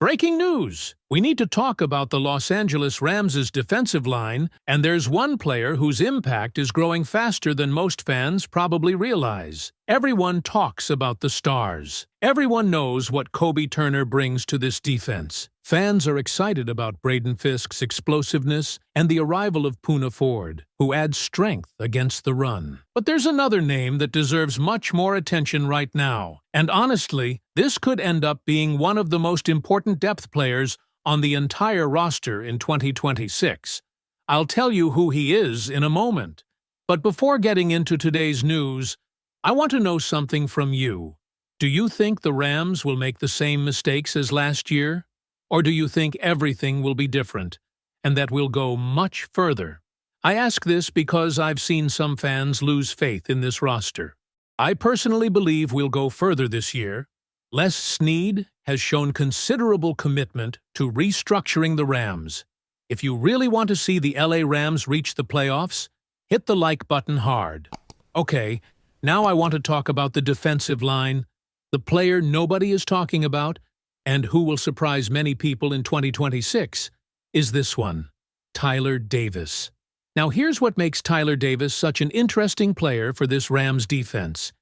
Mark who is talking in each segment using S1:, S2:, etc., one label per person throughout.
S1: Breaking news! We need to talk about the Los Angeles Rams' defensive line, and there's one player whose impact is growing faster than most fans probably realize. Everyone talks about the stars. Everyone knows what Kobe Turner brings to this defense. Fans are excited about Braden Fisk's explosiveness and the arrival of Poona Ford, who adds strength against the run. But there's another name that deserves much more attention right now, and honestly, this could end up being one of the most important depth players on the entire roster in 2026. I'll tell you who he is in a moment. But before getting into today's news, I want to know something from you. Do you think the Rams will make the same mistakes as last year? Or do you think everything will be different, and that we'll go much further? I ask this because I've seen some fans lose faith in this roster. I personally believe we'll go further this year. Les Snead has shown considerable commitment to restructuring the Rams. If you really want to see the LA Rams reach the playoffs, hit the like button hard. Okay, now I want to talk about the defensive line, the player nobody is talking about, and who will surprise many people in 2026, is this one, Tyler Davis. Now here's what makes Tyler Davis such an interesting player for this Rams defense.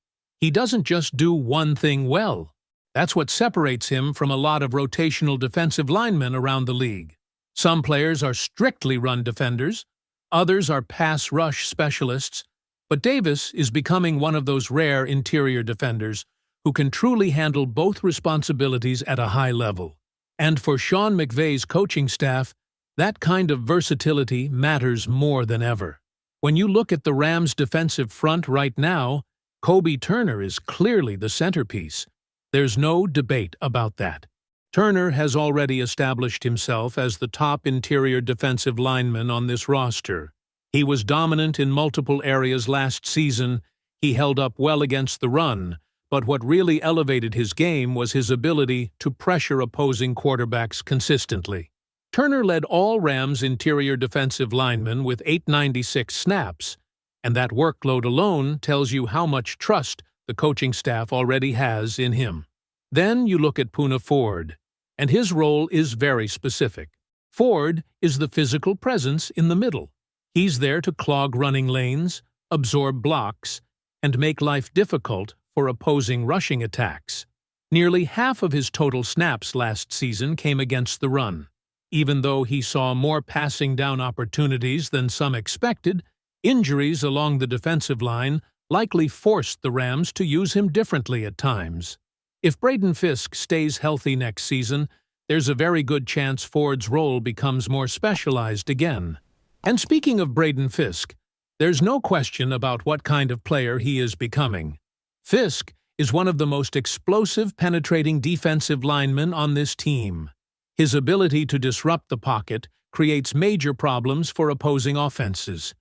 S1: He doesn't just do one thing well. That's what separates him from a lot of rotational defensive linemen around the league. Some players are strictly run defenders, others are pass rush specialists, but Davis is becoming one of those rare interior defenders who can truly handle both responsibilities at a high level. And for Sean McVay's coaching staff, that kind of versatility matters more than ever. When you look at the Rams' defensive front right now, Kobe Turner is clearly the centerpiece. There's no debate about that. Turner has already established himself as the top interior defensive lineman on this roster. He was dominant in multiple areas last season. He held up well against the run, but what really elevated his game was his ability to pressure opposing quarterbacks consistently. Turner led all Rams interior defensive linemen with 896 snaps, and that workload alone tells you how much trust the coaching staff already has in him. Then you look at Poona Ford, and his role is very specific. Ford is the physical presence in the middle. He's there to clog running lanes, absorb blocks, and make life difficult for opposing rushing attacks. Nearly half of his total snaps last season came against the run. Even though he saw more passing down opportunities than some expected, injuries along the defensive line likely forced the Rams to use him differently at times. If Braden Fisk stays healthy next season, there's a very good chance Ford's role becomes more specialized again. And speaking of Braden Fisk, there's no question about what kind of player he is becoming. Fisk is one of the most explosive, penetrating defensive linemen on this team. His ability to disrupt the pocket creates major problems for opposing offenses.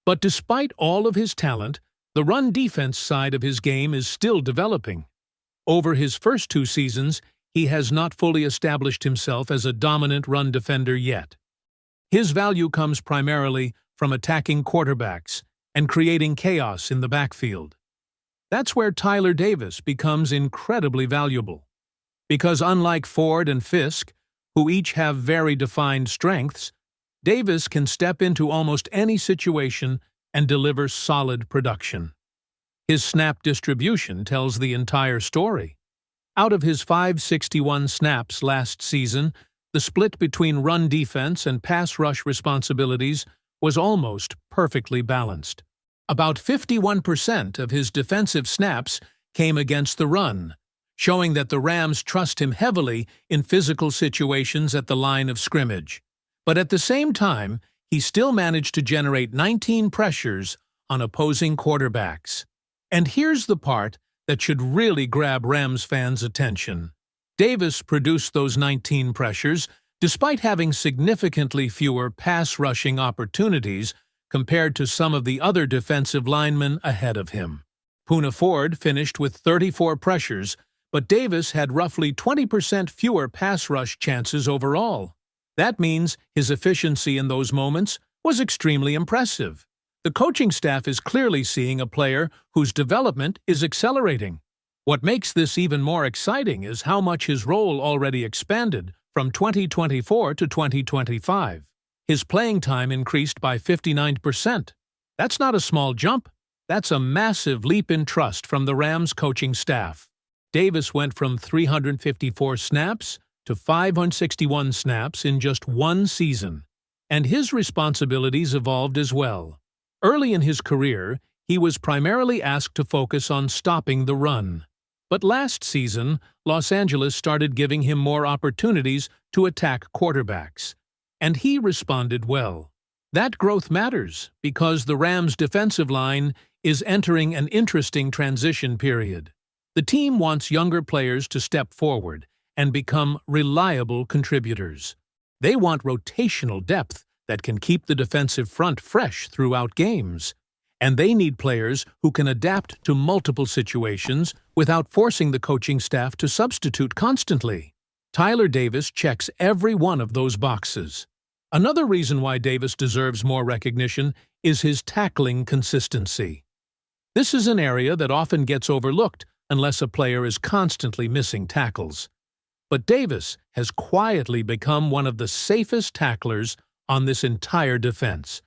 S1: But despite all of his talent, the run defense side of his game is still developing. Over his first 2 seasons, he has not fully established himself as a dominant run defender yet. His value comes primarily from attacking quarterbacks and creating chaos in the backfield. That's where Tyler Davis becomes incredibly valuable. Because unlike Ford and Fisk, who each have very defined strengths, Davis can step into almost any situation and deliver solid production. His snap distribution tells the entire story. Out of his 561 snaps last season, the split between run defense and pass rush responsibilities was almost perfectly balanced. About 51% of his defensive snaps came against the run, showing that the Rams trust him heavily in physical situations at the line of scrimmage. But at the same time, he still managed to generate 19 pressures on opposing quarterbacks. And here's the part that should really grab Rams fans' attention. Davis produced those 19 pressures despite having significantly fewer pass-rushing opportunities compared to some of the other defensive linemen ahead of him. Poona Ford finished with 34 pressures, but Davis had roughly 20% fewer pass rush chances overall. That means his efficiency in those moments was extremely impressive. The coaching staff is clearly seeing a player whose development is accelerating. What makes this even more exciting is how much his role already expanded from 2024 to 2025. His playing time increased by 59%. That's not a small jump. That's a massive leap in trust from the Rams coaching staff. Davis went from 354 snaps to 561 snaps in just one season, and his responsibilities evolved as well. Early in his career, he was primarily asked to focus on stopping the run. But last season, Los Angeles started giving him more opportunities to attack quarterbacks, and he responded well. That growth matters because the Rams' defensive line is entering an interesting transition period. The team wants younger players to step forward and become reliable contributors. They want rotational depth that can keep the defensive front fresh throughout games. And they need players who can adapt to multiple situations without forcing the coaching staff to substitute constantly. Tyler Davis checks every one of those boxes. Another reason why Davis deserves more recognition is his tackling consistency. This is an area that often gets overlooked unless a player is constantly missing tackles. But Davis has quietly become one of the safest tacklers on this entire defense.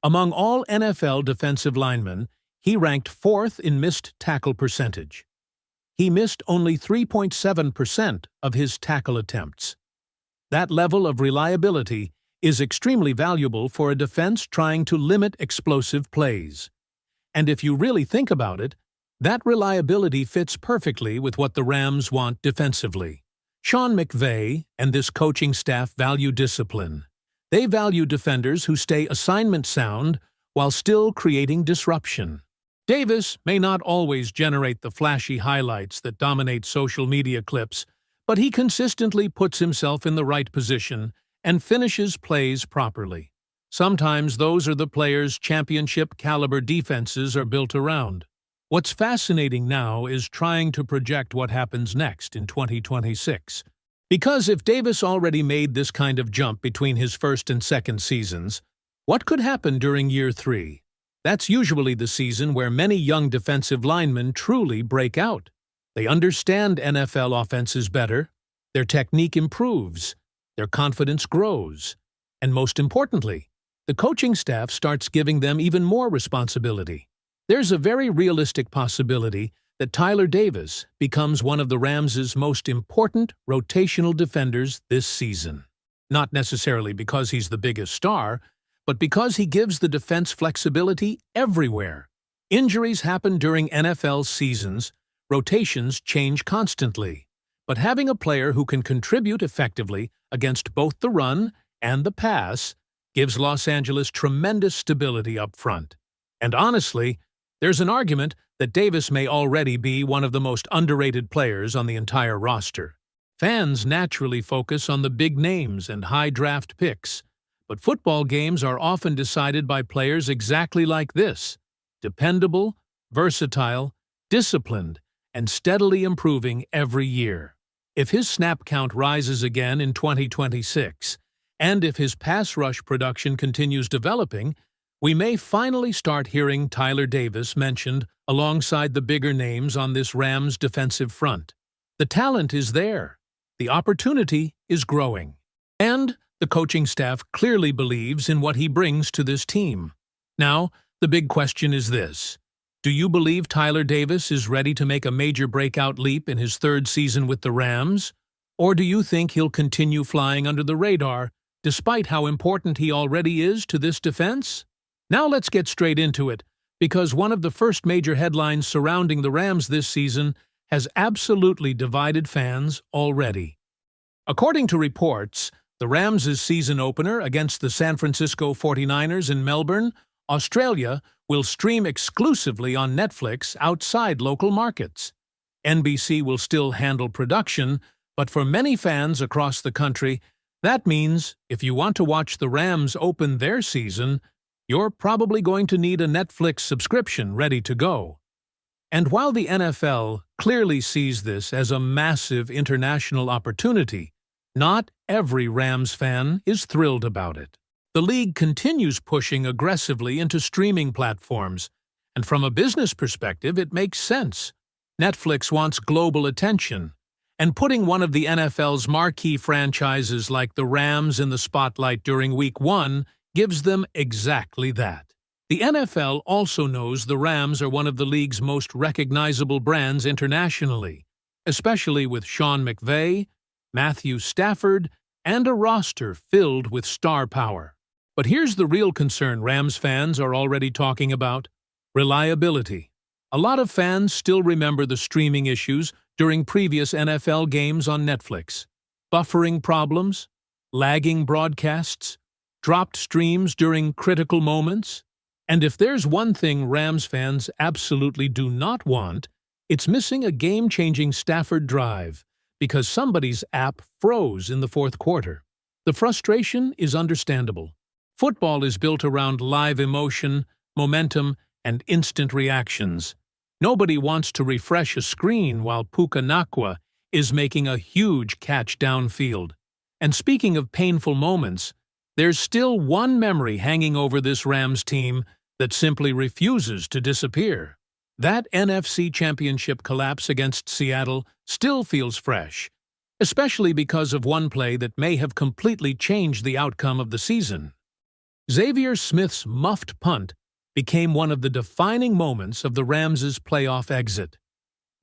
S1: Among all NFL defensive linemen, he ranked fourth in missed tackle percentage. He missed only 3.7% of his tackle attempts. That level of reliability is extremely valuable for a defense trying to limit explosive plays. And if you really think about it, that reliability fits perfectly with what the Rams want defensively. Sean McVay and this coaching staff value discipline. They value defenders who stay assignment sound while still creating disruption. Davis may not always generate the flashy highlights that dominate social media clips, but he consistently puts himself in the right position and finishes plays properly. Sometimes those are the players championship-caliber defenses are built around. What's fascinating now is trying to project what happens next in 2026. Because if Davis already made this kind of jump between his first and second seasons, what could happen during year 3? That's usually the season where many young defensive linemen truly break out. They understand NFL offenses better, their technique improves, their confidence grows, and most importantly, the coaching staff starts giving them even more responsibility. There's a very realistic possibility that Tyler Davis becomes one of the Rams' most important rotational defenders this season. Not necessarily because he's the biggest star, but because he gives the defense flexibility everywhere. Injuries happen during NFL seasons, rotations change constantly. But having a player who can contribute effectively against both the run and the pass gives Los Angeles tremendous stability up front. And honestly, there's an argument that Davis may already be one of the most underrated players on the entire roster. Fans naturally focus on the big names and high draft picks, but football games are often decided by players exactly like this: dependable, versatile, disciplined, and steadily improving every year. If his snap count rises again in 2026, and if his pass rush production continues developing, we may finally start hearing Tyler Davis mentioned alongside the bigger names on this Rams defensive front. The talent is there. The opportunity is growing. And the coaching staff clearly believes in what he brings to this team. Now, the big question is this: do you believe Tyler Davis is ready to make a major breakout leap in his third season with the Rams? Or do you think he'll continue flying under the radar, despite how important he already is to this defense? Now let's get straight into it, because one of the first major headlines surrounding the Rams this season has absolutely divided fans already. According to reports, the Rams' season opener against the San Francisco 49ers in Melbourne, Australia, will stream exclusively on Netflix outside local markets. NBC will still handle production, but for many fans across the country, that means if you want to watch the Rams open their season, you're probably going to need a Netflix subscription ready to go. And while the NFL clearly sees this as a massive international opportunity, not every Rams fan is thrilled about it. The league continues pushing aggressively into streaming platforms, and from a business perspective, it makes sense. Netflix wants global attention, And putting one of the NFL's marquee franchises like the Rams in the spotlight during Week 1 gives them exactly that. The NFL also knows the Rams are one of the league's most recognizable brands internationally, especially with Sean McVay, Matthew Stafford, and a roster filled with star power. But here's the real concern Rams fans are already talking about: reliability. A lot of fans still remember the streaming issues during previous NFL games on Netflix. Buffering problems, lagging broadcasts, dropped streams during critical moments. And if there's one thing Rams fans absolutely do not want, it's missing a game-changing Stafford drive because somebody's app froze in the fourth quarter. The frustration is understandable. Football is built around live emotion, momentum, and instant reactions. Nobody wants to refresh a screen while Puka Nacua is making a huge catch downfield. And speaking of painful moments, there's still one memory hanging over this Rams team that simply refuses to disappear. That NFC Championship collapse against Seattle still feels fresh, especially because of one play that may have completely changed the outcome of the season. Xavier Smith's muffed punt became one of the defining moments of the Rams' playoff exit.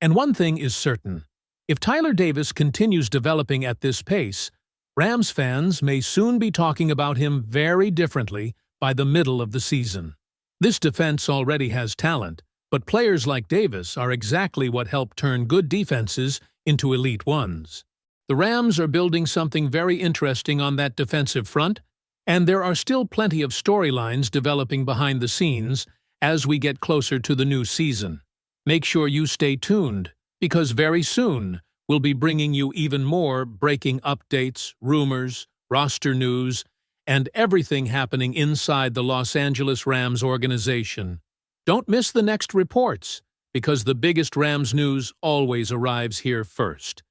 S1: And one thing is certain: if Tyler Davis continues developing at this pace, Rams fans may soon be talking about him very differently by the middle of the season. This defense already has talent, but players like Davis are exactly what help turn good defenses into elite ones. The Rams are building something very interesting on that defensive front, and there are still plenty of storylines developing behind the scenes as we get closer to the new season. Make sure you stay tuned, because very soon we'll be bringing you even more breaking updates, rumors, roster news, and everything happening inside the Los Angeles Rams organization. Don't miss the next reports, because the biggest Rams news always arrives here first.